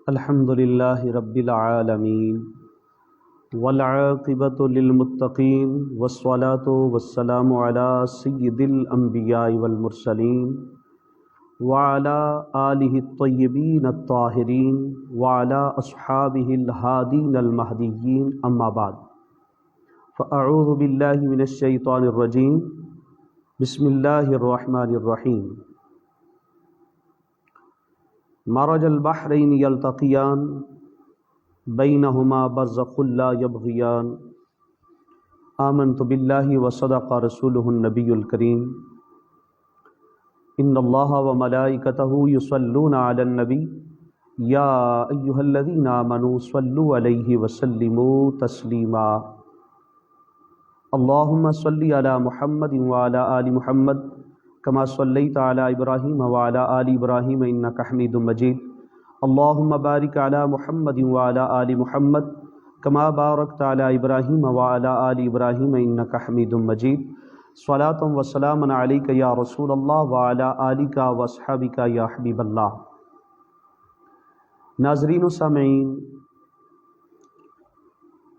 الحمد للہ رب العالمین والعاقبۃ للمتقین والصلاۃ والسلام علی سید الانبیاء والمرسلین وعلی آلہ الطیبین الطاہرین وعلی اصحابہ الہادین المہدیین اما بعد فاعوذ باللہ من الشیطان الرجیم بسم اللہ الرحمن الرحیم مرج البحرین یلتقیان بینہما برزخ لا یبغیان آمنت باللہ وصدق رسولہ النبی الکریم ان اللہ وملائکتہ یصلون علی النبی یا ایہا الذین آمنوا صلوا علیہ وسلموا تسلیما اللہم صلی علی محمد وعلی آل محمد کما صلیت علی ابراہیم وعلی آل ابراہیم انک حمید مجید اللہم بارک علی محمد وعلی آل محمد کما بارکت علی ابراہیم وعلی آل ابراہیم انک حمید مجید صلاۃ و سلام علیک یا رسول اللہ وعلی آلک و اصحابک یا حبیب اللہ۔ ناظرین و سامعین،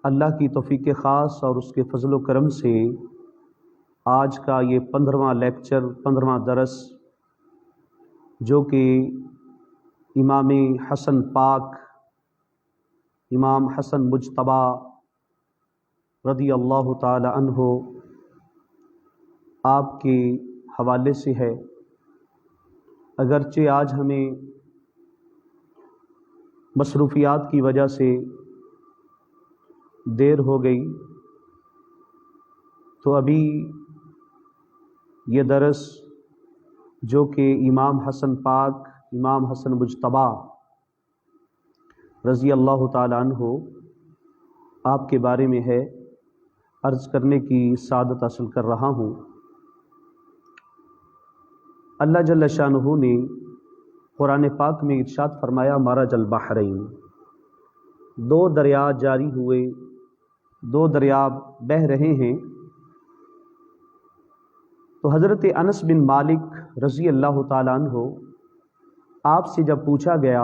اللہ کی توفیق خاص اور اس کے فضل و کرم سے آج کا یہ 15واں لیکچر 15واں درس جو کہ امام حسن پاک امام حسن مجتبیٰ رضی اللہ تعالی عنہ آپ کے حوالے سے ہے۔ اگرچہ آج ہمیں مصروفیات کی وجہ سے دیر ہو گئی تو ابھی یہ درس جو کہ امام حسن پاک امام حسن مجتبیٰ رضی اللہ تعالی عنہ آپ کے بارے میں ہے، عرض کرنے کی سعادت حاصل کر رہا ہوں۔ اللہ جل شانہ نے قرآن پاک میں ارشاد فرمایا مرج البحرین، دو دریا جاری ہوئے، دو دریا بہہ رہے ہیں۔ تو حضرت انس بن مالک رضی اللہ تعالیٰ عنہ آپ سے جب پوچھا گیا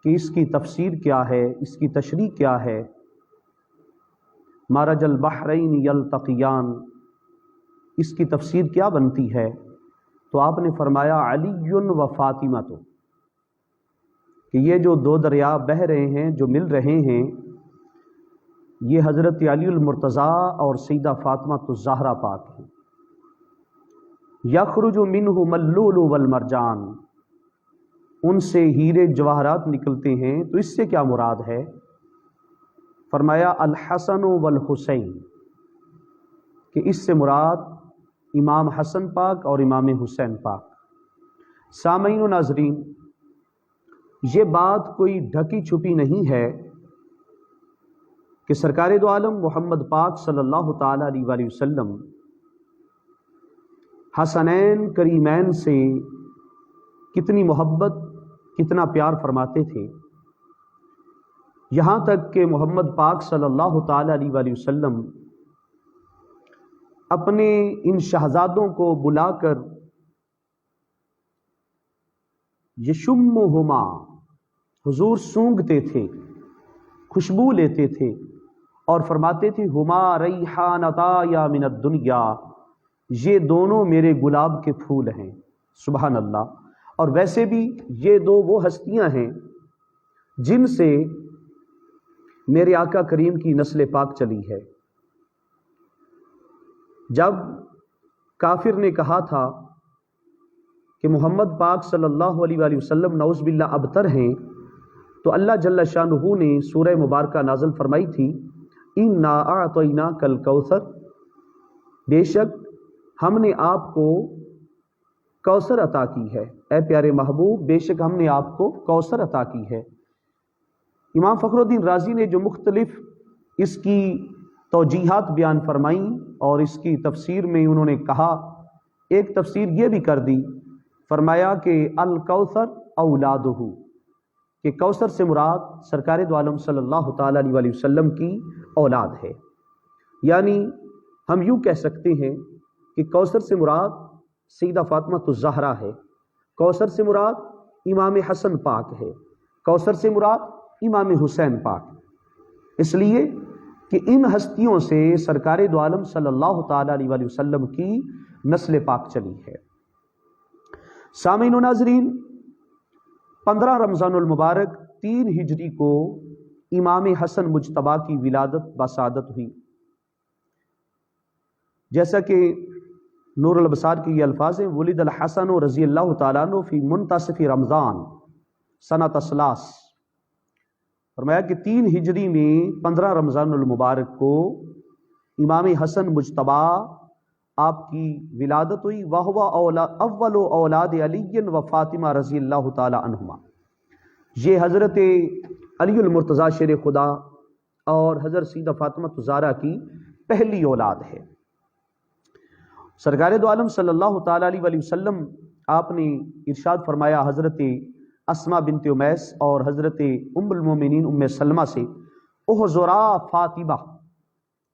کہ اس کی تفسیر کیا ہے، اس کی تشریح کیا ہے، مرج البحرین یلتقیان، اس کی تفسیر کیا بنتی ہے، تو آپ نے فرمایا علی و فاطمہ، تو کہ یہ جو دو دریا بہہ رہے ہیں، جو مل رہے ہیں، یہ حضرت علی المرتضیٰ اور سیدہ فاطمہ الزہرا پاک ہیں۔ یخرج منہ اللؤلؤ والمرجان، ان سے ہیرے جواہرات نکلتے ہیں، تو اس سے کیا مراد ہے؟ فرمایا الحسن والحسین، کہ اس سے مراد امام حسن پاک اور امام حسین پاک۔ سامعین و ناظرین، یہ بات کوئی ڈھکی چھپی نہیں ہے کہ سرکار دو عالم محمد پاک صلی اللہ تعالی علیہ وآلہ وسلم حسنین کریمین سے کتنی محبت، کتنا پیار فرماتے تھے، یہاں تک کہ محمد پاک صلی اللہ تعالی علیہ وآلہ وسلم اپنے ان شہزادوں کو بلا کر یشمہما، حضور سونگھتے تھے، خوشبو لیتے تھے اور فرماتے تھے ہما ریحانتا من الدنیا، یہ دونوں میرے گلاب کے پھول ہیں۔ سبحان اللہ۔ اور ویسے بھی یہ دو وہ ہستیاں ہیں جن سے میرے آقا کریم کی نسل پاک چلی ہے۔ جب کافر نے کہا تھا کہ محمد پاک صلی اللہ علیہ وآلہ وسلم نعوذ باللہ ابتر ہیں، تو اللہ جل شانہ نے سورہ مبارکہ نازل فرمائی تھی انا اعطیناک الکوثر، بے شک ہم نے آپ کو کوثر عطا کی ہے، اے پیارے محبوب بے شک ہم نے آپ کو کوثر عطا کی ہے۔ امام فخر الدین رازی نے جو مختلف اس کی توجیحات بیان فرمائیں اور اس کی تفسیر میں انہوں نے کہا، ایک تفسیر یہ بھی کر دی، فرمایا کہ الکوثر اولادہ، کہ کوثر سے مراد سرکار دو عالم صلی اللہ تعالی علیہ وآلہ وسلم کی اولاد ہے۔ یعنی ہم یوں کہہ سکتے ہیں کہ کوثر سے مراد سیدہ فاطمہ الزہرا ہے، کوثر سے مراد امام حسن پاک ہے، کوثر سے مراد امام حسین پاک، اس لیے کہ ان ہستیوں سے سرکار دو عالم صلی اللہ تعالی علیہ وآلہ وسلم کی نسل پاک چلی ہے۔ سامعین و ناظرین، 15 رمضان المبارک 3 ہجری کو امام حسن مجتبیٰ کی ولادت بسعادت ہوئی۔ جیسا کہ نور الابصار کے یہ الفاظ ہیں، ولد الحسن رضی اللہ تعالیٰ عنہ فی منتصف رمضان سنۃ ثلاث، فرمایا کہ 3 ہجری میں 15 رمضان المبارک کو امام حسن مجتبیٰ آپ کی ولادت ہوئی۔ وَهُوَ اول اولاد علی و فاطمہ رضی اللہ تعالیٰ عنہما، یہ حضرت علی المرتضیٰ شیر خدا اور حضرت سیدہ فاطمہ الزہرا کی پہلی اولاد ہے۔ سرکار دو عالم صلی اللہ تعالیٰ علیہ وآلہ وسلم آپ نے ارشاد فرمایا حضرت اسماء بنت امیس اور حضرت ام المومنین ام سلمہ سے، احضرا فاطمہ،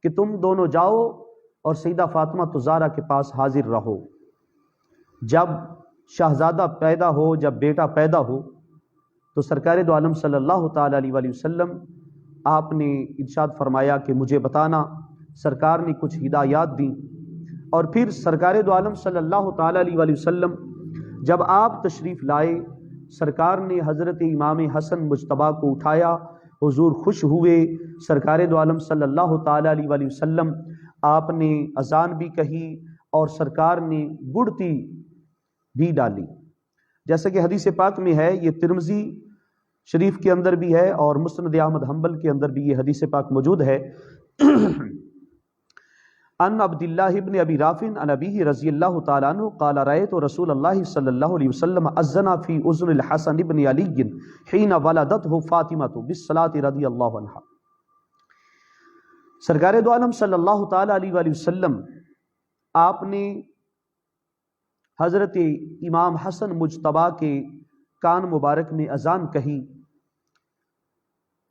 کہ تم دونوں جاؤ اور سیدہ فاطمہ الزہرا کے پاس حاضر رہو۔ جب شہزادہ پیدا ہو، جب بیٹا پیدا ہو، تو سرکار دو عالم صلی اللہ تعالیٰ علیہ وآلہ وسلم آپ نے ارشاد فرمایا کہ مجھے بتانا۔ سرکار نے کچھ ہدایات دیں، اور پھر سرکار دو عالم صلی اللہ تعالیٰ علیہ وآلہ وسلم جب آپ تشریف لائے، سرکار نے حضرت امام حسن مجتبیٰ کو اٹھایا، حضور خوش ہوئے۔ سرکار دو عالم صلی اللہ تعالیٰ علیہ وآلہ وسلم آپ نے اذان بھی کہی اور سرکار نے گڑتی بھی ڈالی، جیسا کہ حدیث پاک میں ہے۔ یہ ترمذی شریف کے اندر بھی ہے اور مسند احمد حنبل کے اندر بھی یہ حدیث پاک موجود ہے۔ ان عبد اللہ ابن ابی رافع عن ابیہ رضی اللہ تعالیٰ عنہ قال رأیت رسول اللہ صلی اللہ علیہ وسلم اذن فی اذن الحسن ابن علی حین ولدته فاطمہ بالصلاۃ رضی اللہ عنہا۔ سرکار دو عالم صلی اللہ تعالیٰ علیہ وآلہ وسلم آپ نے حضرت امام حسن مجتبیٰ کے کان مبارک میں اذان کہی۔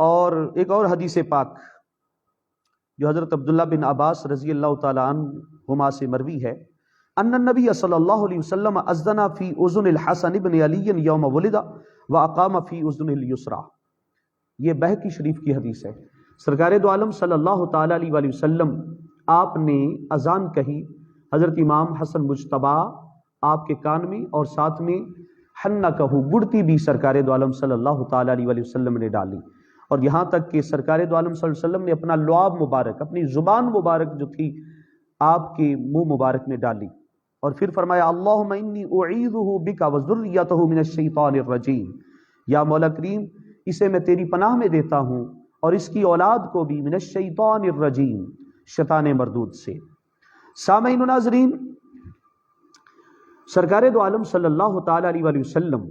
اور ایک اور حدیث پاک جو حضرت عبداللہ بن عباس رضی اللہ تعالیٰ عنہما سے مروی ہے، ان النبی صلی اللہ علیہ وسلم اذن فی اذن الحسن ابن علی یوم ولد واقام فی اذن الیسریٰ۔ یہ بہقی شریف کی حدیث ہے۔ سرکار دو عالم صلی اللہ تعالیٰ علیہ وآلہ وسلم آپ نے اذان کہی، حضرت امام حسن مجتبیٰ آپ کے کان میں، اور ساتھ میں حنکہ گڑتی بھی سرکار دو عالم صلی اللہ تعالیٰ علیہ وآلہ وسلم نے ڈالی، اور یہاں تک کہ سرکار دو عالم صلی اللہ علیہ وسلم نے اپنا لعاب مبارک، اپنی زبان مبارک جو تھی، آپ کے منہ مبارک میں ڈالی، اور پھر فرمایا اللہم انی اعیذہ بک وذریتہ من الشیطان الرجیم، یا مولا کریم اسے میں تیری پناہ میں دیتا ہوں اور اس کی اولاد کو بھی من الشیطان الرجیم، شیطان مردود سے۔ سامعین و ناظرین، سرکار دو عالم صلی اللہ تعالیٰ علیہ وآلہ وسلم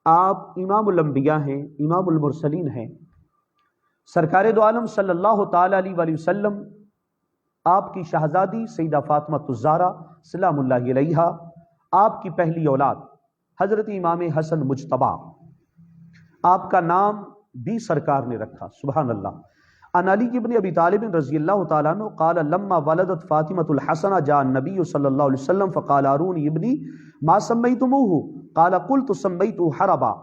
آپ امام الانبیاء ہیں، امام المرسلین ہیں۔ سرکار دو عالم صلی اللہ تعالیٰ علیہ وآلہ وسلم آپ کی شہزادی سیدہ فاطمہ الزہرا سلام اللہ علیہا، آپ کی پہلی اولاد حضرت امام حسن مجتبیٰ، آپ کا نام بھی سرکار نے رکھا، سبحان اللہ۔ عن علی ابن ابی طالب رضی اللہ تعالیٰ عنہ قال لما ولدت فاطمة الحسن جاء النبی صلی اللہ علیہ وسلم فقال ارونی ابنی ما سمیتموہ قال قلت سمیتہ حربا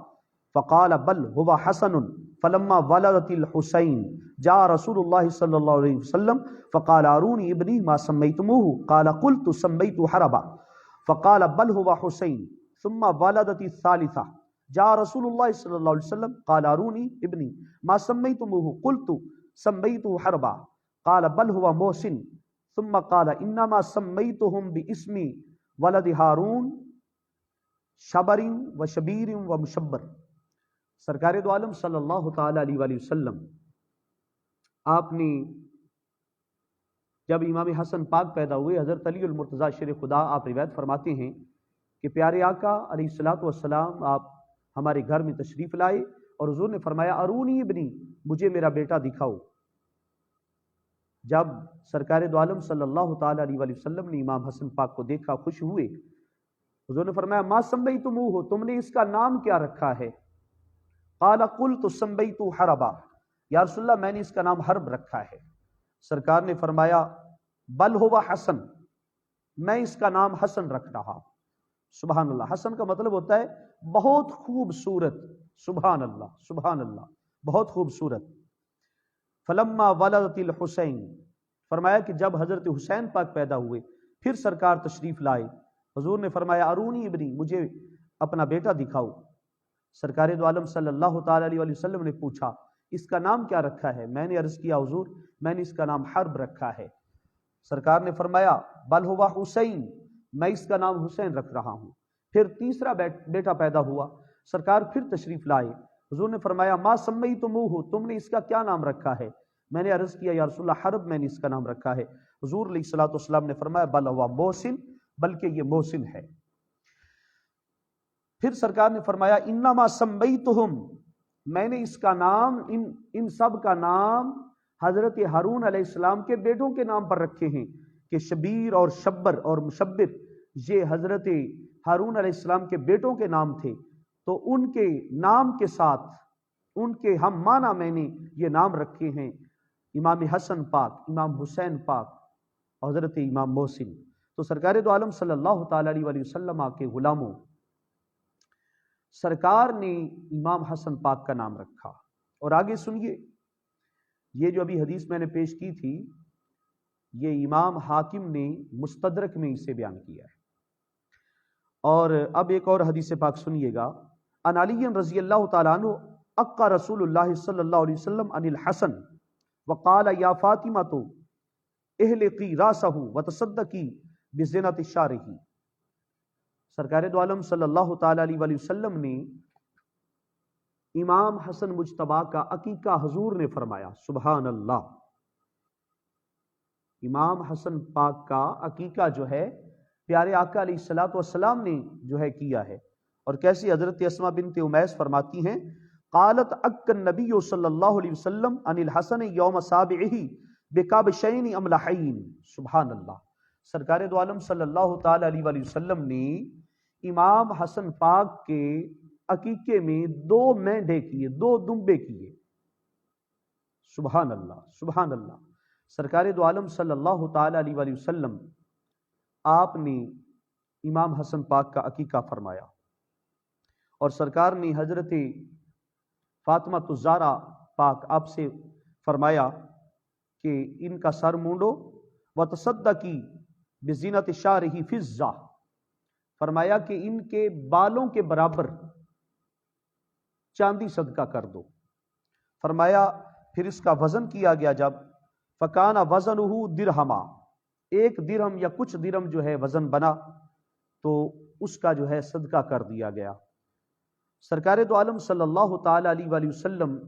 فقال بل هو حسن فلما ولدت الحسین جاء رسول اللہ صلی اللہ علیہ وسلم فقال ارونی ابنی ما سمیتموہ قال قلت سمیتہ حربا فقال بل هو حسین ثم ولدت الثالثہ جاء رسول اللہ صلی اللہ علیہ وسلم قال ارونی ابنی ما سمیتموہ قلت سمیتہ حربا قال بل هو محسن ثم قال انما سمیتہم باسم ولد ہارون شبر و شبیر و مشبر۔ سرکار دو عالم صلی اللہ تعالیٰ علیہ وآلہ وسلم آپ نے جب امام حسن پاک پیدا ہوئے، حضرت علی المرتضیٰ شیر خدا آپ روایت فرماتے ہیں کہ پیارے آقا علیہ الصلوۃ والسلام آپ ہمارے گھر میں تشریف لائے اور حضور نے فرمایا ارونی ابنی، مجھے میرا بیٹا دکھاؤ۔ جب سرکار دو عالم صلی اللہ تعالیٰ علیہ وآلہ وسلم نے امام حسن پاک کو دیکھا، خوش ہوئے۔ حضور نے فرمایا ما سمیتموہ، تم نے اس کا نام کیا رکھا ہے؟ قال قلت سمیتہ حربا، یا رسول اللہ میں نے اس کا نام حرب رکھا ہے۔ سرکار نے فرمایا بل ہوا حسن، میں اس کا نام حسن رکھ رہا۔ سبحان اللہ. حسن کا مطلب ہوتا ہے بہت خوبصورت. سبحان اللہ سبحان اللہ, بہت خوبصورت. فلما ولدت الحسین, فرمایا کہ جب حضرت حسین پاک پیدا ہوئے پھر سرکار تشریف لائے. حضور نے فرمایا ارونی ابنی, مجھے اپنا بیٹا دکھاؤ. سرکار دو عالم صلی اللہ تعالی علیہ وسلم نے پوچھا اس کا نام کیا رکھا ہے؟ میں نے عرض کیا حضور میں نے اس کا نام حرب رکھا ہے. سرکار نے فرمایا بل ہوا حسین, میں اس کا نام حسین رکھ رہا ہوں. پھر تیسرا بیٹا پیدا ہوا, سرکار پھر تشریف لائے. حضور نے فرمایا ما سمیتموہ, تم نے اس کا کیا نام رکھا ہے؟ میں نے عرض کیا یا رسول اللہ حرب میں نے اس کا نام رکھا ہے. حضور علیہ الصلوۃ والسلام نے فرمایا بل ہوا محسن, بلکہ یہ محسن ہے. پھر سرکار نے فرمایا انما سمیتہم, میں نے اس کا نام ان سب کا نام حضرت ہارون علیہ السلام کے بیٹوں کے نام پر رکھے ہیں کہ شبیر اور شبر اور مشبر یہ حضرت ہارون علیہ السلام کے بیٹوں کے نام تھے, تو ان کے نام کے ساتھ ان کے ہم معنی میں نے یہ نام رکھے ہیں امام حسن پاک, امام حسین پاک, حضرت امام محسن. تو سرکار دو عالم صلی اللہ تعالی علیہ وسلم کے غلاموں, سرکار نے امام حسن پاک کا نام رکھا. اور آگے سنیے, یہ جو ابھی حدیث میں نے پیش کی تھی یہ امام حاکم نے مستدرک میں اسے بیان کیا ہے. اور اب ایک اور حدیث پاک سنیے گا. ان علی رضی اللہ تعالیٰ عنہ اقا رسول اللہ صلی اللہ علیہ وسلم عن الحسن وقال یا فاطمہ تو احلقی راسہ وتصدقی بزینت شارہ. سرکار دو عالم صلی اللہ تعالی علیہ وسلم نے امام حسن مجتبی کا عقیقہ حضور نے فرمایا. سبحان اللہ. امام حسن پاک کا عقیقہ جو ہے پیارے آقا علیہ الصلوۃ والسلام نے جو ہے کیا ہے. اور کیسی حضرت اسماء بنت امیس فرماتی ہیں قالت اک النبی صلی اللہ علیہ وسلم عن الحسن یوم سابعہ بکابشین املحین. سبحان اللہ. سرکار دو عالم صلی اللہ تعالی علیہ وسلم نے امام حسن پاک کے عقیقے میں 2 مینڈے کیے, 2 دمبے کیے. سبحان اللہ سبحان اللہ. سرکار دو عالم صلی اللہ تعالی علیہ وسلم آپ نے امام حسن پاک کا عقیقہ فرمایا. اور سرکار نے حضرت فاطمہ الزہرا پاک آپ سے فرمایا کہ ان کا سر مونڈو وتصدقی بزینت شعرہ فضہ, فرمایا کہ ان کے بالوں کے برابر چاندی صدقہ کر دو. فرمایا پھر اس کا وزن کیا گیا جب فکان وزنہ درہما, 1 درہم یا کچھ درہم جو ہے وزن بنا تو اس کا جو ہے صدقہ کر دیا گیا. سرکار دو عالم صلی اللہ تعالی علیہ وسلم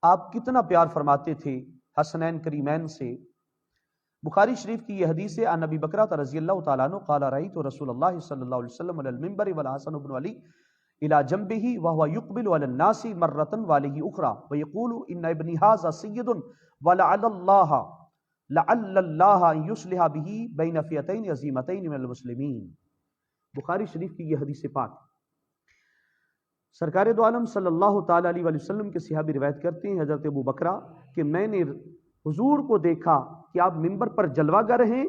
آپ کتنا پیار فرماتے تھے حسنین کریمین سے. بخاری شریف کی یہ حدیث ہے. عن ابی بکرہ رضی اللہ تعالیٰ عنہ قال رأیت رسول اللہ صلی اللہ علیہ وسلم علی المنبر والحسن بن علی الى جنبه وهو يقبل على الناس مرة وعليه اخرى ويقول ان ابن هذا سيد ولعل الله يصلح به بين فئتين عظيمتين من المسلمين. بخاری شریف کی یہ حدیث پاک. سرکار دو عالم صلی اللہ تعالی علیہ وسلم کے صحابی روایت کرتے ہیں حضرت ابو بکرہ کہ میں نے حضور کو دیکھا کہ آپ منبر پر جلوہ گر ہیں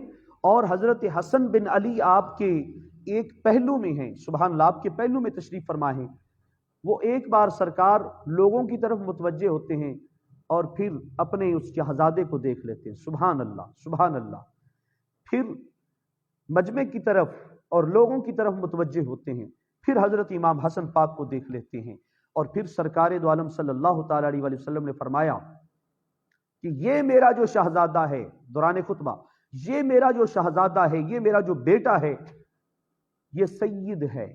اور حضرت حسن بن علی آپ کے ایک پہلو میں ہیں. سبحان اللہ. آپ کے پہلو میں تشریف فرما ہیں. وہ ایک بار سرکار لوگوں کی طرف متوجہ ہوتے ہیں اور پھر اپنے اس شہزادے کو دیکھ لیتے ہیں. سبحان اللہ سبحان اللہ. پھر مجمع کی طرف اور لوگوں کی طرف متوجہ ہوتے ہیں, پھر حضرت امام حسن پاک کو دیکھ لیتے ہیں. اور پھر سرکار دو عالم صلی اللہ تعالی علیہ وسلم نے فرمایا کہ یہ میرا جو شہزادہ ہے, دوران خطبہ, یہ میرا جو شہزادہ ہے, یہ میرا جو بیٹا ہے, یہ سید ہے.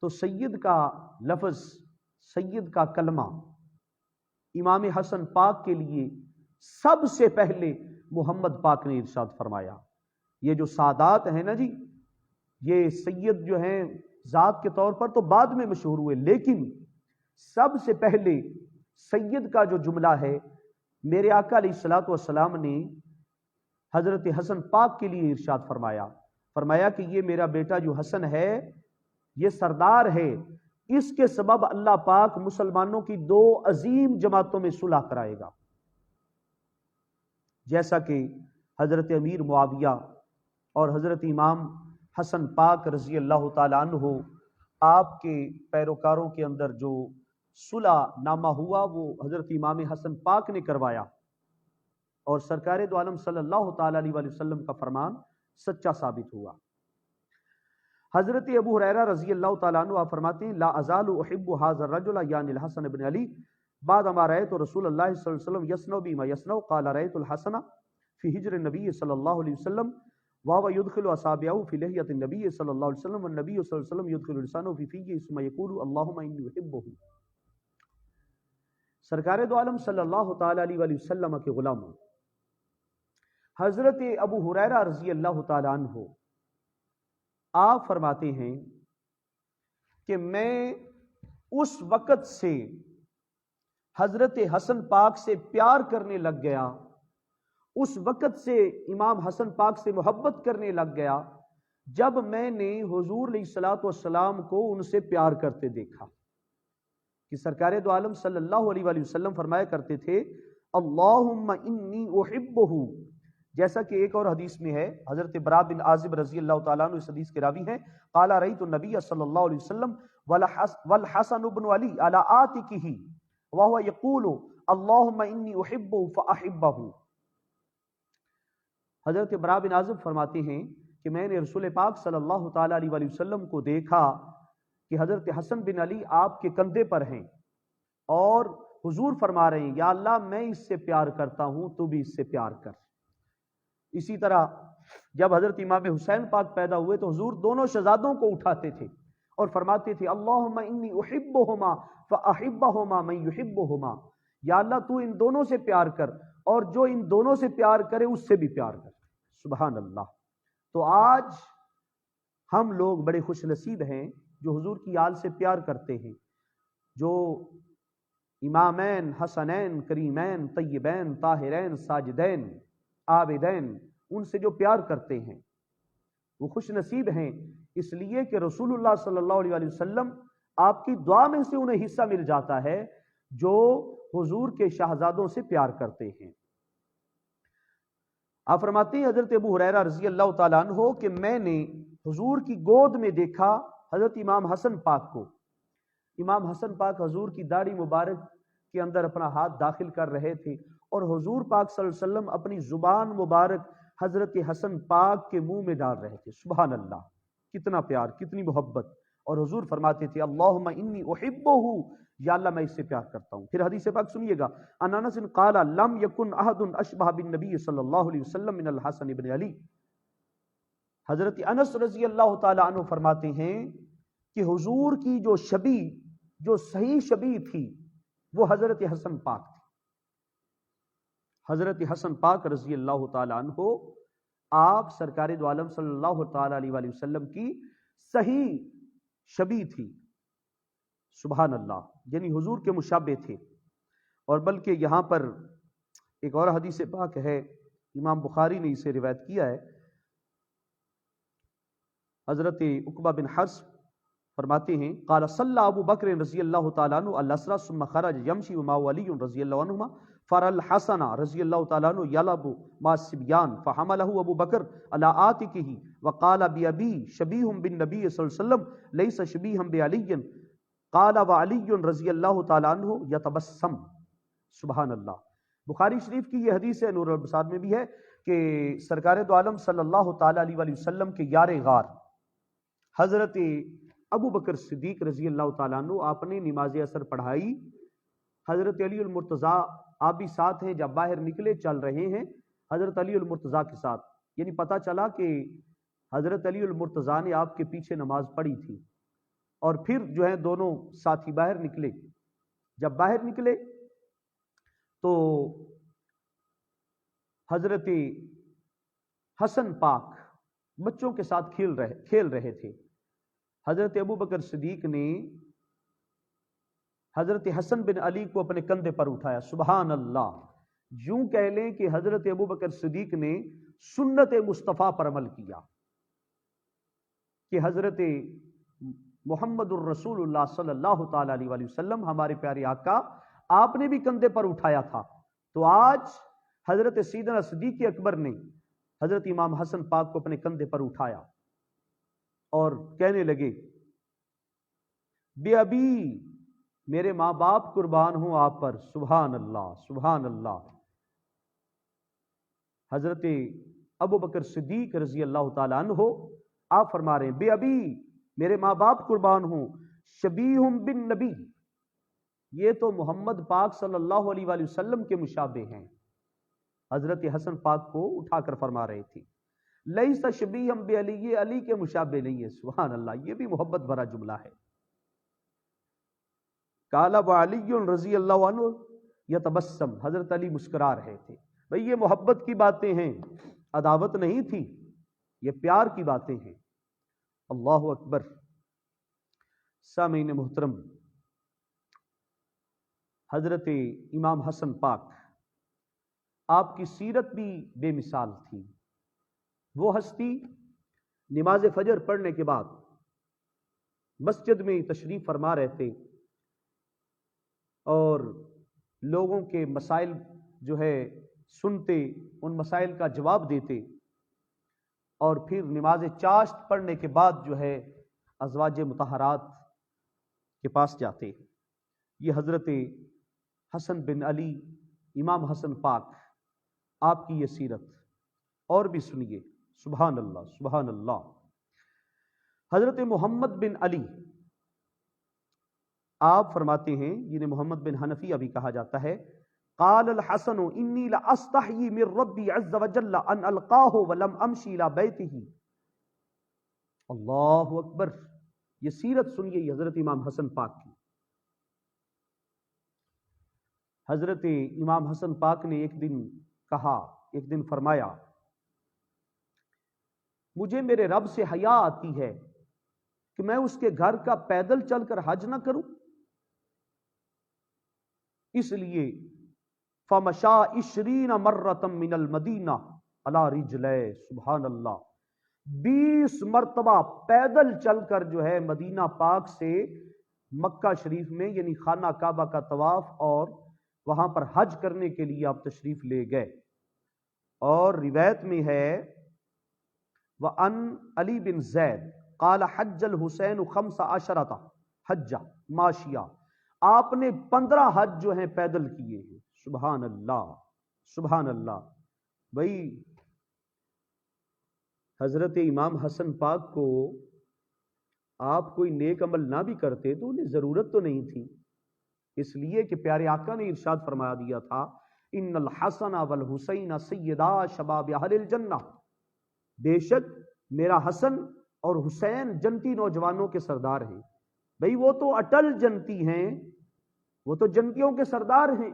تو سید کا لفظ, سید کا کلمہ امام حسن پاک کے لیے سب سے پہلے محمد پاک نے ارشاد فرمایا. یہ جو سادات ہیں نا جی, یہ سید جو ہیں ذات کے طور پر تو بعد میں مشہور ہوئے, لیکن سب سے پہلے سید کا جو جملہ ہے میرے آقا علیہ الصلوۃ والسلام نے حضرت حسن پاک کے لیے ارشاد فرمایا. فرمایا کہ یہ میرا بیٹا جو حسن ہے یہ سردار ہے, اس کے سبب اللہ پاک مسلمانوں کی 2 عظیم جماعتوں میں صلح کرائے گا. جیسا کہ حضرت امیر معاویہ اور حضرت امام حسن پاک رضی اللہ تعالیٰ عنہ آپ کے پیروکاروں کے اندر جو صلح نامہ ہوا وہ حضرت امام حسن پاک نے کروایا، اور سرکار دو عالم صلی اللہ تعالیٰ علیہ وسلم کا فرمان سچا ثابت ہوا۔ حضرت ابو ہریرہ رضی اللہ تعالیٰ عنہ آپ فرماتے ہیں لا ازال احب هذا الرجل یعنی الحسن بن علی بعد ما رأيت رسول اللہ صلی اللہ علیہ وسلم یصنع بما یصنع قال رأيت الحسن فی ہجر النبی صلی اللہ علیہ وسلم وهو يدخل اصابعه في لحية النبي صلی اللہ علیہ وسلم والنبي صلی اللہ علیہ وسلم يدخل لسانه في فيه ثم يقول اللهم اني احبه۔ سرکار دو عالم صلی اللہ تعالی علیہ وآلہ وسلم کے غلاموں حضرت ابو ہریرہ رضی اللہ تعالی عنہ آپ فرماتے ہیں کہ میں اس وقت سے حضرت حسن پاک سے پیار کرنے لگ گیا، اس وقت سے امام حسن پاک سے محبت کرنے لگ گیا جب میں نے حضور علیہ الصلوۃ والسلام کو ان سے پیار کرتے دیکھا۔ کہ سرکار دو عالم صلی اللہ علیہ وآلہ وسلم فرمایا کرتے تھے اللہم انی احبہ، جیسا کہ ایک اور حدیث میں ہے، حضرت برا بن عازب رضی اللہ تعالیٰ عنہ اس حدیث کے راوی ہیں، قال رأیت النبی صلی اللہ علیہ وسلم والحسن بن علی علی آتکہ وهو یقول اللہم انی احبہ فاحبہ۔ حضرت برا بن عازب فرماتے ہیں کہ میں نے رسول پاک صلی اللہ تعالیٰ علیہ وآلہ وسلم کو دیکھا کہ حضرت حسن بن علی آپ کے کندھے پر ہیں اور حضور فرما رہے ہیں یا اللہ میں اس سے پیار کرتا ہوں تو بھی اس سے پیار کر۔ اسی طرح جب حضرت امام حسین پاک پیدا ہوئے تو حضور دونوں شہزادوں کو اٹھاتے تھے اور فرماتے تھے اللہم انی احبہما فاحبہما من یحبہما، یا اللہ تو ان دونوں سے پیار کر اور جو ان دونوں سے پیار کرے اس سے بھی پیار کر۔ سبحان اللہ۔ تو آج ہم لوگ بڑے خوش نصیب ہیں جو حضور کی آل سے پیار کرتے ہیں، جو امامین حسنین کریمین طیبین طاہرین ساجدین عابدین ان سے جو پیار کرتے ہیں وہ خوش نصیب ہیں، اس لیے کہ رسول اللہ صلی اللہ علیہ وسلم آپ کی دعا میں سے انہیں حصہ مل جاتا ہے جو حضور کے شہزادوں سے پیار کرتے ہیں۔ آپ فرماتے ہیں حضرت ابو ہریرہ رضی اللہ تعالیٰ عنہ کہ میں نے حضور کی گود میں دیکھا حضرت امام حسن پاک کو۔ امام حسن پاک حضور کی داڑھی مبارک کے اندر اپنا ہاتھ داخل کر رہے تھے اور حضور پاک صلی اللہ علیہ وسلم اپنی زبان مبارک حضرت حسن پاک کے منہ میں ڈال رہے تھے۔ سبحان اللہ، کتنا پیار، کتنی محبت۔ اور حضور فرماتے تھے اللہم انی احبہ، یا اللہ میں اس سے پیار کرتا ہوں۔ پھر حدیث پاک سنیے گا، ان انس قال لم یکن احد اشبہ بالنبی صلی اللہ علیہ وسلم من الحسن بن علی۔ حضرت انس رضی اللہ تعالی عنہ فرماتے ہیں کہ حضور کی جو شبیہ، جو صحیح شبیہ تھی وہ حضرت حسن پاک تھی۔ حضرت حسن پاک رضی اللہ تعالی عنہ آپ سرکار دو عالم صلی اللہ تعالی علیہ وآلہ وسلم کی صحیح شبیہ تھی۔ سبحان اللہ، یعنی حضور کے مشابہ تھے۔ اور بلکہ یہاں پر ایک اور حدیث پاک ہے، امام بخاری نے اسے روایت کیا ہے، حضرت عقبہ بن حرس فرماتے ہیں قال صلی ابو بکر رضی اللہ تعالیٰ عنہ الاسرى ثم خرج یمشی ومعه علی رضی اللہ عنہما فرى الحسن رضی اللہ تعالیٰ عنہ یلعب مع الصبیان فحمله ابو بکر على عاتقه وقال بأبی شبیہ بالنبی صلی اللہ علیہ وسلم لیس شبیہا بعلی قال وعلی رضی اللہ تعالیٰ عنہ یتبسم۔ سبحان اللہ۔ بخاری شریف کی یہ حدیث ہے، نور الابصار میں بھی ہے کہ سرکار دو عالم صلی اللہ تعالیٰ علیہ وآلہ وسلم کے یار غار حضرت ابو بکر صدیق رضی اللہ تعالیٰ عنہ آپ نے نماز عصر پڑھائی، حضرت علی المرتضیٰ آپ بھی ساتھ ہیں، جب باہر نکلے چل رہے ہیں حضرت علی المرتضیٰ کے ساتھ، یعنی پتہ چلا کہ حضرت علی المرتضیٰ نے آپ کے پیچھے نماز پڑھی تھی، اور پھر جو ہے دونوں ساتھی باہر نکلے۔ جب باہر نکلے تو حضرت حسن پاک بچوں کے ساتھ کھیل رہے تھے۔ حضرت ابو بکر صدیق نے حضرت حسن بن علی کو اپنے کندھے پر اٹھایا۔ سبحان اللہ، یوں کہہ لیں کہ حضرت ابو بکر صدیق نے سنت مصطفیٰ پر عمل کیا کہ حضرت محمد الرسول اللہ صلی اللہ تعالی علیہ وآلہ وسلم ہمارے پیارے آقا آپ نے بھی کندھے پر اٹھایا تھا، تو آج حضرت سیدنا صدیق اکبر نے حضرت امام حسن پاک کو اپنے کندھے پر اٹھایا اور کہنے لگے بے ابی، میرے ماں باپ قربان ہوں آپ پر، سبحان اللہ سبحان اللہ۔ حضرت ابو بکر صدیق رضی اللہ تعالیٰ عنہ آپ فرما رہے ہیں بے ابی، میرے ماں باپ قربان ہوں، شبیہ بن نبی، یہ تو محمد پاک صلی اللہ علیہ وآلہ وسلم کے مشابہ ہیں۔ حضرت حسن پاک کو اٹھا کر فرما رہے تھے لیس شبیہ بعلی، یہ علی کے مشابہ نہیں ہے، سبحان اللہ، یہ بھی محبت بھرا جملہ ہے۔ قال وعلی رضی اللہ عنہ یتبسم، حضرت علی مسکرا رہے تھے۔ بھئی یہ محبت کی باتیں ہیں، عداوت نہیں تھی، یہ پیار کی باتیں ہیں۔ اللہ اکبر۔ سامعین محترم، حضرت امام حسن پاک، آپ کی سیرت بھی بے مثال تھی۔ وہ ہستی نماز فجر پڑھنے کے بعد مسجد میں تشریف فرما رہے تھے اور لوگوں کے مسائل جو ہے سنتے، ان مسائل کا جواب دیتے، اور پھر نماز چاشت پڑھنے کے بعد جو ہے ازواج مطہرات کے پاس جاتے۔ یہ حضرت حسن بن علی امام حسن پاک، آپ کی یہ سیرت اور بھی سنیے، سبحان اللہ سبحان اللہ۔ حضرت محمد بن علی آپ فرماتے ہیں، جنہیں محمد بن حنفیہ بھی کہا جاتا ہے، قال الحسن انی لاستحیی من ربی عز وجل ان القاہ ولم امشی الى بیتہ۔ اللہ اکبر۔ یہ سیرت سنیے یہ حضرت امام حسن پاک کی۔ حضرت امام حسن پاک نے ایک دن کہا، ایک دن فرمایا، مجھے میرے رب سے حیا آتی ہے کہ میں اس کے گھر کا پیدل چل کر حج نہ کروں، اس لیے فمشا 20 مرۃ من المدینہ علی رجلہ، سبحان اللہ، 20 مرتبہ پیدل چل کر جو ہے مدینہ پاک سے مکہ شریف میں یعنی خانہ کعبہ کا طواف اور وہاں پر حج کرنے کے لیے آپ تشریف لے گئے۔ اور روایت میں ہے وَأَنْ علی بن زید قال حج الحسین 15 حجہ ماشیہ، آپ نے 15 حج جو ہیں پیدل کیے ہیں، سبحان اللہ سبحان اللہ۔ بھائی حضرت امام حسن پاک کو آپ کوئی نیک عمل نہ بھی کرتے تو انہیں ضرورت تو نہیں تھی، اس لیے کہ پیارے آقا نے ارشاد فرما دیا تھا ان الحسن والحسین سیدا شباب اہل الجنہ، بے شک میرا حسن اور حسین جنتی نوجوانوں کے سردار ہیں۔ بھئی وہ تو اٹل جنتی ہیں، وہ تو جنتیوں کے سردار ہیں،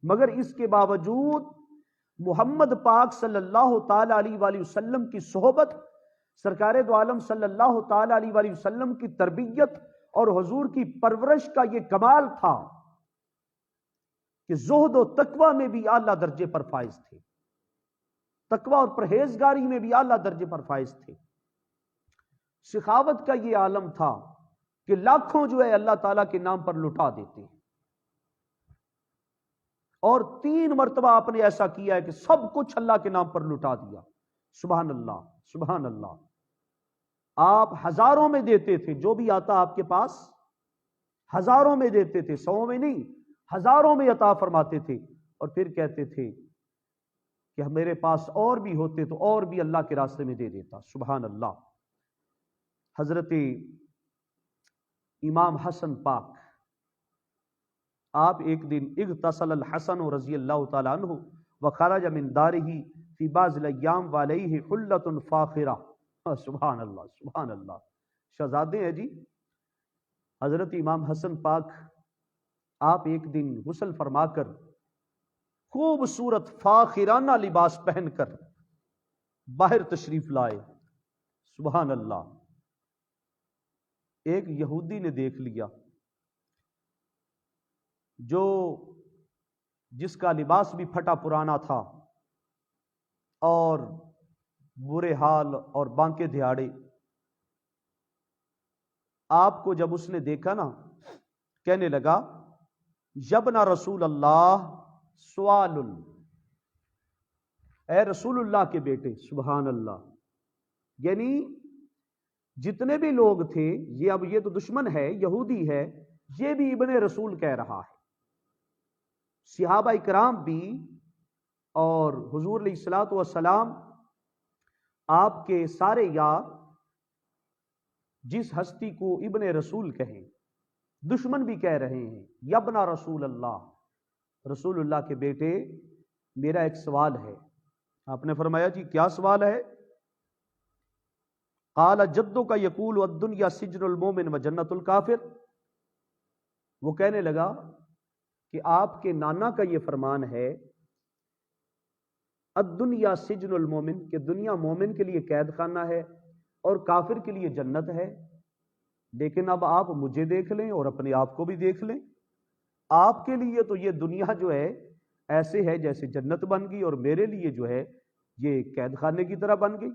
مگر اس کے باوجود محمد پاک صلی اللہ تعالی علیہ وآلہ وسلم کی صحبت، سرکار دو عالم صلی اللہ تعالی علیہ وآلہ وسلم کی تربیت اور حضور کی پرورش کا یہ کمال تھا کہ زہد و تقوی میں بھی اعلیٰ درجے پر فائز تھے، تقوی اور پرہیزگاری میں بھی اعلیٰ درجے پر فائز تھے۔ سخاوت کا یہ عالم تھا کہ لاکھوں جو ہے اللہ تعالیٰ کے نام پر لٹا دیتے ہیں، اور 3 مرتبہ آپ نے ایسا کیا ہے کہ سب کچھ اللہ کے نام پر لٹا دیا، سبحان اللہ سبحان اللہ۔ آپ ہزاروں میں دیتے تھے، جو بھی آتا آپ کے پاس ہزاروں میں دیتے تھے، 100 میں نہیں، ہزاروں میں عطا فرماتے تھے، اور پھر کہتے تھے کہ میرے پاس اور بھی ہوتے تو اور بھی اللہ کے راستے میں دے دیتا، سبحان اللہ۔ حضرت امام حسن پاک آپ ایک دن اغتسل الحسن رضی اللہ تعالی عنہ وخرج من دارہ فی بعض الایام وعلیہ حلۃ فاخرہ، سبحان اللہ سبحان اللہ۔ شہزادے ہیں جی، حضرت امام حسن پاک آپ ایک دن غسل فرما کر خوبصورت فاخرانہ لباس پہن کر باہر تشریف لائے، سبحان اللہ۔ ایک یہودی نے دیکھ لیا، جو جس کا لباس بھی پھٹا پرانا تھا اور برے حال اور بانکے دہاڑے، آپ کو جب اس نے دیکھا نا، کہنے لگا، یبنا رسول اللہ سوال، اے رسول اللہ کے بیٹے، سبحان اللہ، یعنی جتنے بھی لوگ تھے، یہ تو دشمن ہے، یہودی ہے، یہ بھی ابن رسول کہہ رہا ہے، صحابہ کرام بھی، اور حضور علیہ الصلوۃ والسلام آپ کے سارے یار جس ہستی کو ابن رسول کہیں، دشمن بھی کہہ رہے ہیں یبنا رسول اللہ، رسول اللہ کے بیٹے میرا ایک سوال ہے۔ آپ نے فرمایا جی کیا سوال ہے؟ قال جدو کا یقول الدنیا سجن المومن و جنت الکافر، وہ کہنے لگا کہ آپ کے نانا کا یہ فرمان ہے الدنیا سجن المومن، کہ دنیا مومن کے لیے قید خانہ ہے اور کافر کے لیے جنت ہے، لیکن اب آپ مجھے دیکھ لیں اور اپنے آپ کو بھی دیکھ لیں، آپ کے لیے تو یہ دنیا جو ہے ایسے ہے جیسے جنت بن گئی، اور میرے لیے جو ہے یہ قید خانے کی طرح بن گئی۔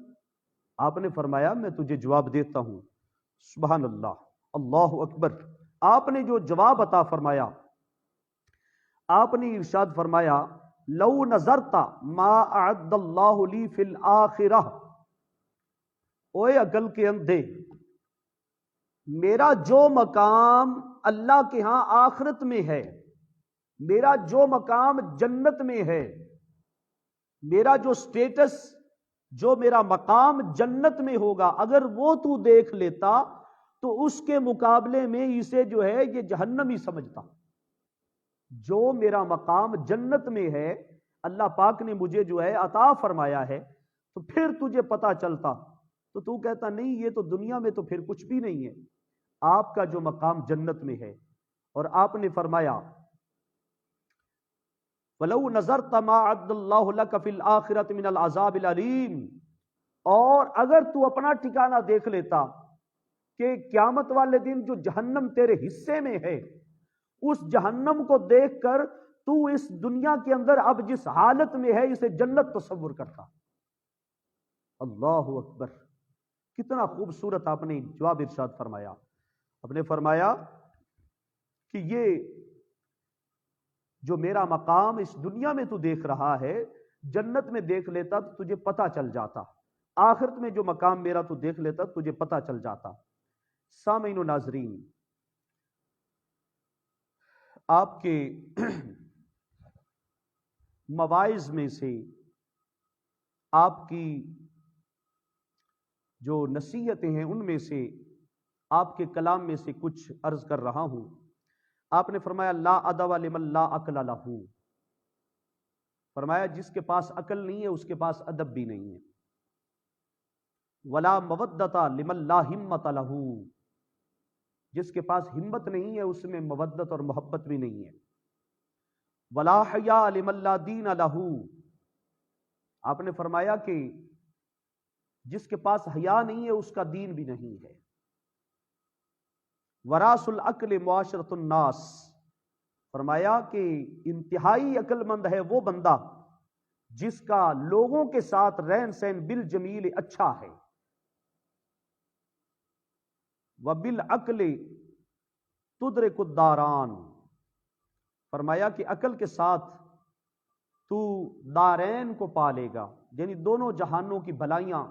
آپ نے فرمایا میں تجھے جواب دیتا ہوں۔ سبحان اللہ، اللہ اکبر۔ آپ نے جو جواب عطا فرمایا، آپ نے ارشاد فرمایا لو نظرت ما اعد اللہ لی فی الآخرہ، اوے عقل کے اندھے، میرا جو مقام اللہ کے ہاں آخرت میں ہے، میرا جو مقام جنت میں ہے، میرا جو سٹیٹس، جو میرا مقام جنت میں ہوگا، اگر وہ تو دیکھ لیتا تو اس کے مقابلے میں اسے جو ہے یہ جہنمی سمجھتا۔ جو میرا مقام جنت میں ہے، اللہ پاک نے مجھے جو ہے عطا فرمایا ہے، تو پھر تجھے پتا چلتا تو تو کہتا نہیں یہ تو دنیا میں تو پھر کچھ بھی نہیں ہے، آپ کا جو مقام جنت میں ہے۔ اور آپ نے فرمایا وَلَوْ نَظَرْتَ مَا عَدَّ اللَّهُ لَكَ فِي الْآخِرَةِ مِنَ الْعَذَابِ الْعَلِيمِ، اور اگر تو اپنا ٹھکانہ دیکھ لیتا کہ قیامت والے دن جو جہنم تیرے حصے میں ہے، اس جہنم کو دیکھ کر تو اس دنیا کے اندر اب جس حالت میں ہے اسے جنت تصور کرتا۔ اللہ اکبر، کتنا خوبصورت آپ نے جواب ارشاد فرمایا۔ آپ نے فرمایا کہ یہ جو میرا مقام اس دنیا میں تو دیکھ رہا ہے، جنت میں دیکھ لیتا تو تجھے پتا چل جاتا، آخرت میں جو مقام میرا تو دیکھ لیتا تجھے پتا چل جاتا۔ سامعین و ناظرین، آپ کے مواعظ میں سے، آپ کی جو نصیحتیں ہیں ان میں سے، آپ کے کلام میں سے کچھ عرض کر رہا ہوں۔ آپ نے فرمایا لا ادب لمن لا عقل لہ، فرمایا جس کے پاس عقل نہیں ہے اس کے پاس ادب بھی نہیں ہے۔ ولا مودۃ لمن لا ہمت لہ، جس کے پاس ہمت نہیں ہے اس میں مودت اور محبت بھی نہیں ہے۔ ولا حیاء لمن لا دین لہ، آپ نے فرمایا کہ جس کے پاس حیا نہیں ہے اس کا دین بھی نہیں ہے۔ وراث العقل معاشرۃ الناس، فرمایا کہ انتہائی عقل مند ہے وہ بندہ جس کا لوگوں کے ساتھ رہن سہن بالجمیل اچھا ہے۔ وبالعقل تدرک الداران، فرمایا کہ عقل کے ساتھ تو دارین کو پالے گا، یعنی دونوں جہانوں کی بھلائیاں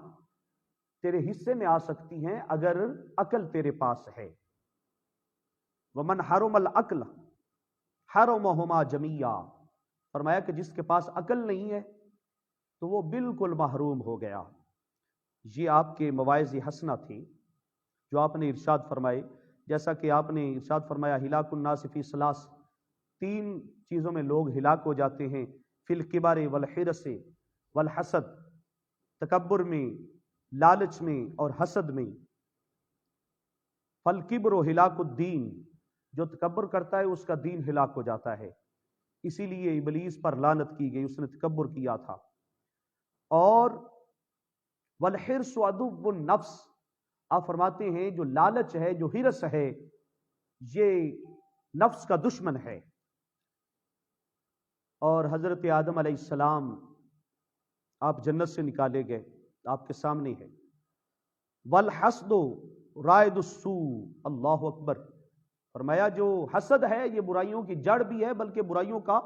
تیرے حصے میں آ سکتی ہیں اگر عقل تیرے پاس ہے۔ ومن حرم العقل حرمہما جمیعا، فرمایا کہ جس کے پاس عقل نہیں ہے تو وہ بالکل محروم ہو گیا۔ یہ آپ کے مواعظ حسنہ تھی جو آپ نے ارشاد فرمائے، جیسا کہ آپ نے ارشاد فرمایا ہلاک الناس فی ثلاث، تین چیزوں میں لوگ ہلاک ہو جاتے ہیں، فی الکبر والحرص والحسد، تکبر میں، لالچ میں اور حسد میں۔ فالکبر ہلاک الدین، جو تکبر کرتا ہے اس کا دین ہلاک ہو جاتا ہے، اسی لیے ابلیس پر لعنت کی گئی، اس نے تکبر کیا تھا۔ اور والحرص عدو النفس، آپ فرماتے ہیں جو لالچ ہے، جو حرص ہے، یہ نفس کا دشمن ہے۔ اور حضرت آدم علیہ السلام آپ جنت سے نکالے گئے، آپ کے سامنے ہے۔ والحسد رائد السوء، اللہ اکبر، فرمایا جو حسد ہے یہ برائیوں کی جڑ بھی ہے، بلکہ برائیوں کا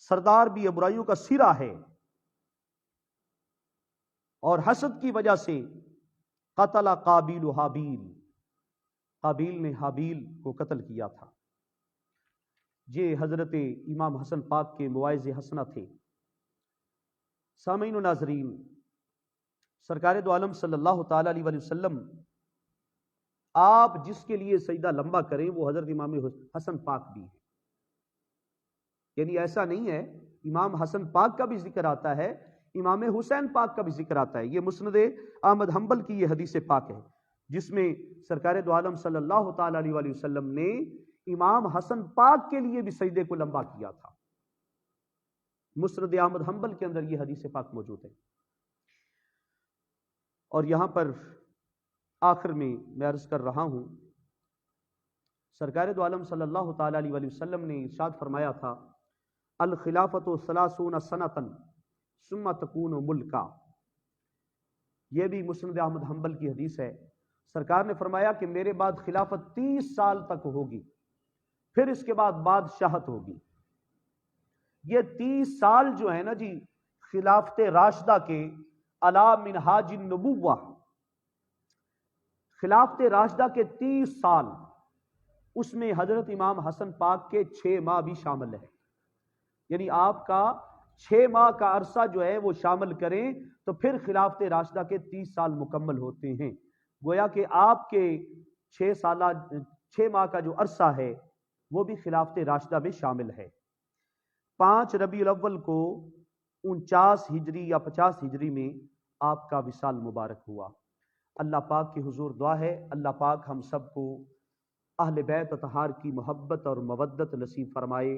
سردار بھی ہے، برائیوں کا سرا ہے۔ اور حسد کی وجہ سے قتل قابیل حابیل، قابیل نے حابیل کو قتل کیا تھا۔ یہ حضرت امام حسن پاک کے مواعظ حسنہ تھے۔ سامعین و ناظرین، سرکار دو عالم صلی اللہ تعالی علیہ وسلم آپ جس کے لیے سجدہ لمبا کریں وہ حضرت امام حسن پاک بھی ہیں، یعنی ایسا نہیں ہے، امام حسن پاک کا بھی ذکر آتا ہے، امام حسین پاک کا بھی ذکر آتا ہے۔ یہ مسند احمد حنبل کی یہ حدیث پاک ہے جس میں سرکار دو عالم صلی اللہ تعالی علیہ وسلم نے امام حسن پاک کے لیے بھی سجدے کو لمبا کیا تھا۔ مسند احمد حنبل کے اندر یہ حدیث پاک موجود ہے۔ اور یہاں پر آخر میں عرض کر رہا ہوں، سرکار دو عالم صلی اللہ تعالی علیہ وسلم نے ارشاد فرمایا تھا، الخلافت ثلاثون سنۃ ثم تکون ملکا۔ یہ بھی مسند احمد حنبل کی حدیث ہے۔ سرکار نے فرمایا کہ میرے بعد خلافت 30 سال تک ہوگی، پھر اس کے بعد بادشاہت ہوگی۔ یہ 30 سال جو ہے نا جی، خلافت راشدہ کے علی منہاج النبوہ، خلافت راشدہ کے 30 سال، اس میں حضرت امام حسن پاک کے 6 ماہ بھی شامل ہے، یعنی آپ کا 6 ماہ کا عرصہ جو ہے وہ شامل کریں تو پھر خلافت راشدہ کے 30 سال مکمل ہوتے ہیں۔ گویا کہ آپ کے 6 ماہ کا جو عرصہ ہے وہ بھی خلافت راشدہ میں شامل ہے۔ 5 ربیع الاول کو 49 ہجری یا 50 ہجری میں آپ کا وصال مبارک ہوا۔ اللہ پاک کی حضور دعا ہے، اللہ پاک ہم سب کو اہل بیت اطہار کی محبت اور مودت نصیب فرمائے،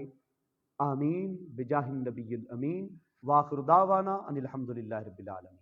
آمین بجاہ النبی الامین، وآخر دعوانا ان الحمدللہ رب العالمین۔